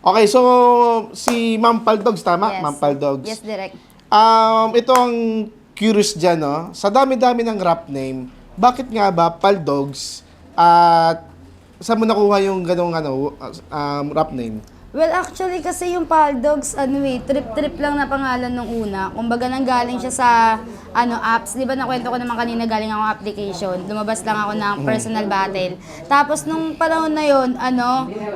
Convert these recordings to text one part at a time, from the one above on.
Okay, so si Ma'am Paldogs, tama? Yes. Ma'am Paldogs. Yes, direct. Ito ang curious dyan, no? Sa dami-dami ng rap name, bakit nga ba Paldogs at saan mo nakuha yung ganong rap name? Well, actually kasi yung Paldogs, trip-trip lang na pangalan nung una. Kumbaga nanggaling siya sa apps. Di ba nakwento ko naman kanina galing ako application. Lumabas lang ako ng personal battle. Tapos nung panahon na yon,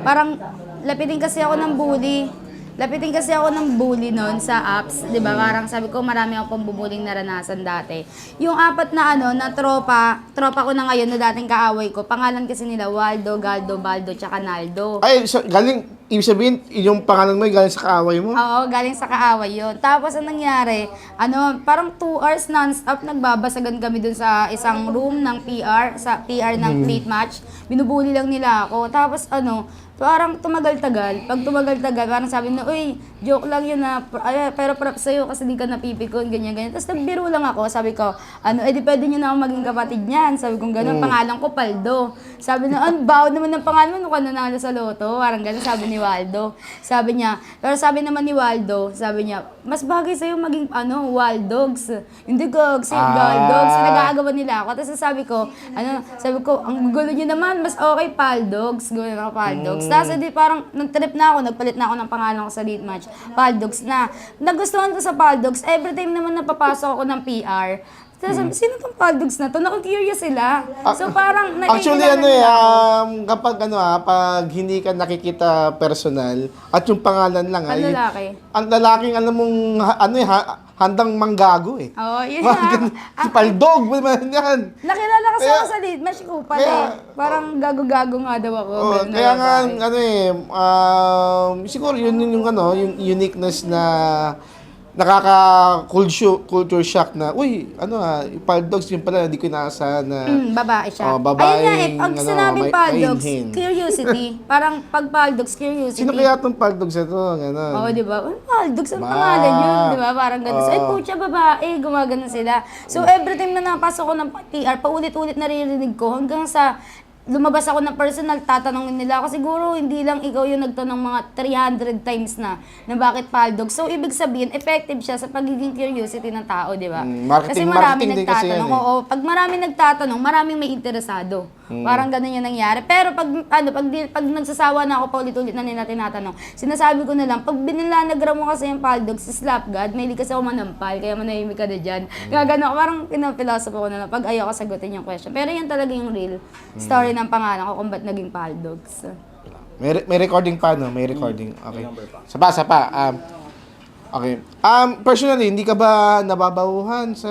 parang lapitin kasi ako ng bully. Lapitin kasi ako ng bully noon sa apps, 'di ba? Parang sabi ko marami akong pambubuling naranasan dati. Yung apat na na tropa ko na ngayon na dating kaaway ko, pangalan kasi nila Waldo, Galdo, Baldo, tsaka Naldo. Ay, so, ibig sabihin, yung pangalan mo galing sa kaaway mo? Oo, galing sa kaaway yun. Tapos ang nangyari, parang 2 hours non-stop nagbabasagan kami dun sa isang room ng PR, sa PR ng fleet match. Binubuli lang nila ako. Tapos parang tumagal-tagal. Pag tumagal-tagal, parang sabi na, uy, joke lang yun pero props sa'yo kasi di ka napipikon, ganyan-ganyan. Tapos nagbiro lang ako, sabi ko, di pwede nyo na ako maging kapatid niyan. Sabi ko gano'n, pangalan ko Paldo. Sabi na, bawo naman ng pangalan mo, nung ka nanalo sa loto. Parang gano'n, sabi ni Waldo. Sabi niya, pero sabi naman ni Waldo, sabi niya, mas bagay sa'yo maging, Waldogs. Hindi Gogs, Galdogs. Nag-aagawan nila ako. Tapos sabi ko, ang gulo nyo naman, mas okay Paldogs. Gawin ako Paldogs. Tapos parang nag-trip na ako, nagpalit na ako ng pangalan ko sa lead match, Paldogs na. Nagustuhan ko sa Paldogs, every time naman napapasok ako ng PR, sabi, sino tong Paldogs na to? Naku-curious sila. So parang Actually, kapag pag hindi ka nakikita personal, at yung pangalan lang, ang lalaki. Ang lalaking, handang manggago eh. Oo, yun Si Paldog, yan. Nakilala kasi ako sa lead match ko pala. Parang gago-gago nga daw ako. Kaya nga, siguro yun yung uniqueness na culture shock na, uy, Paldogs yun pala, hindi ko inaasahan na babae siya. Babaeng, Ayun nga pag sinabing Paldogs, mainhin. curiosity. Parang pag Paldogs, curiosity. Sino kaya itong Paldogs ito? Gano'n. Oo, di ba? Paldogs, ang pangalan yun, di ba? Parang gano'n. So, ay, pucha, babae, gumagano sila. So, every time na napasok ko ng PR, paulit-ulit naririnig ko hanggang sa lumabas ako ng personal, tatanungin nila ako. Siguro, hindi lang ikaw yung nagtanong mga 300 times na bakit Paldogs. So, ibig sabihin, effective siya sa pagiging curiosity ng tao, di ba? Kasi marami marketing din kasi yan, nagtatanong. Oo, pag marami nagtatanong, maraming may interesado. Parang ganun yung nangyari. Pero pag nagsasawa na ako, paulit-ulit na nila tinatanong, sinasabi ko na lang, pag binilanagram mo kasi yung Paldogs, slap God, may kasi ako manampal, kaya manahimik ka na dyan. Kaya gano'n, parang pinapilosopo ko na lang, pag ayaw ko sagutin yung question. Pero yan talaga yung real story ng pangalan ko kung ba't naging Paldogs. May recording pa, no? May recording. Okay. Sapa. Okay. Personally, hindi ka ba nababahuhan sa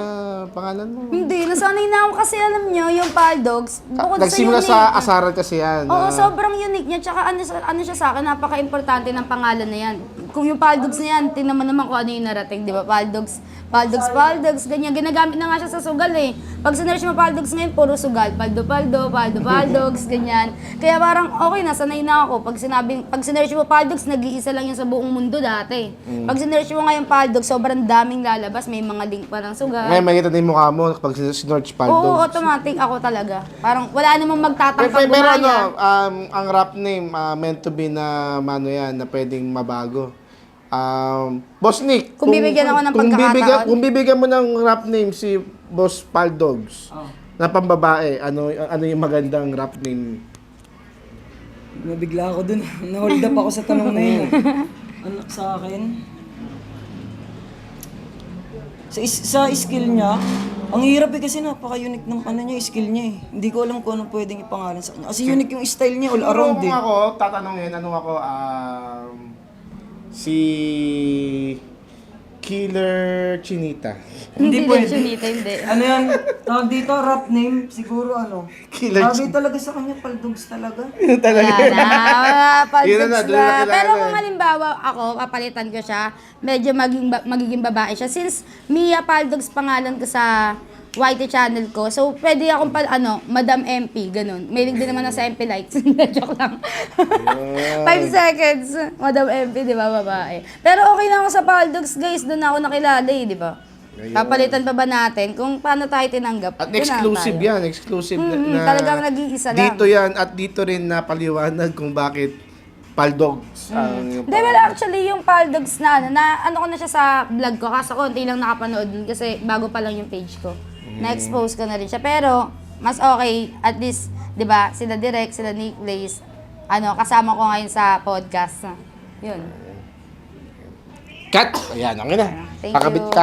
pangalan mo? Hindi, nasanay na ako kasi alam nyo, yung Paldogs, bukod sa Nagsimula unique. sa asaran kasi yan. Oo, sobrang unique niya. Tsaka ano siya sa akin, napaka-importante ng pangalan na yan. Kung yung Paldogs na yan, tingnan mo naman kung ano yung narating, di ba? Paldogs, ganyan. Ginagamit na nga siya sa sugal eh. Pag sinerch mo Paldogs ngayon, puro sugal. Paldogs, ganyan. Kaya parang, okay, nasanay na ako. Pag sinerch mo Paldogs, nag-iisa lang yun sa buong mundo dati. Pag sinerch mo ngayon Paldogs, sobrang daming lalabas. May mga link pa ng sugal. Ngayon, makita na yung mukha mo pag sinorch Paldogs. Oo, automatic ako talaga. Parang wala namang magtatangkang Pero gumaya. ang rap name, meant to be na yan, na pwedeng mabago. Boss Nick, Kung bibigyan ako ng pagkakataon. Kung bibigyan mo ng rap name si Boss Paldogs, na pambabae, ano yung magandang rap name? Nabigla ako dun. Na-hold up ako sa tanong na yun. Anak sa akin. Sa skill niya, ang hirap kasi napaka-unique ng skill niya eh. Hindi ko alam kung anong pwedeng ipangalan sa kanya. Kasi unique yung style niya all around eh. Kung ako, tatanungin, si Killer Chinita. Hindi pwede. Chinita, hindi. Ano yan? Tawag dito, rap name, siguro Killer Bagay talaga sa kanya, Paldogs talaga. Wala, Yun na, Paldogs doon na na. kilala Pero eh. kung halimbawa ako, papalitan ko siya, medyo magiging babae siya. Since Mia Paldogs pangalan ko sa YT channel ko, so pwede akong Madam MP, ganun. Mailig din naman na sa MP likes. Joke lang. 5 seconds, Madam MP, di ba, babae. Pero okay na ako sa Paldogs, guys. Doon ako nakilala eh, di ba? Papalitan pa ba natin kung paano tayo tinanggap? At Doon na exclusive tayo. yan, exclusive Talagang nag-iisa lang. Dito yan at dito rin napaliwanag kung bakit Paldogs. Yung Hindi, well, actually, yung Paldogs na ano ko na siya sa vlog ko, kaso konti lang nakapanood dun kasi bago pa lang yung page ko. Na-expose ko na rin siya. Pero, mas okay, at least, di ba, sila Direk, sila Nick Blaze, kasama ko ngayon sa podcast. Yun. Cut! Ayan, okay na. Thank you.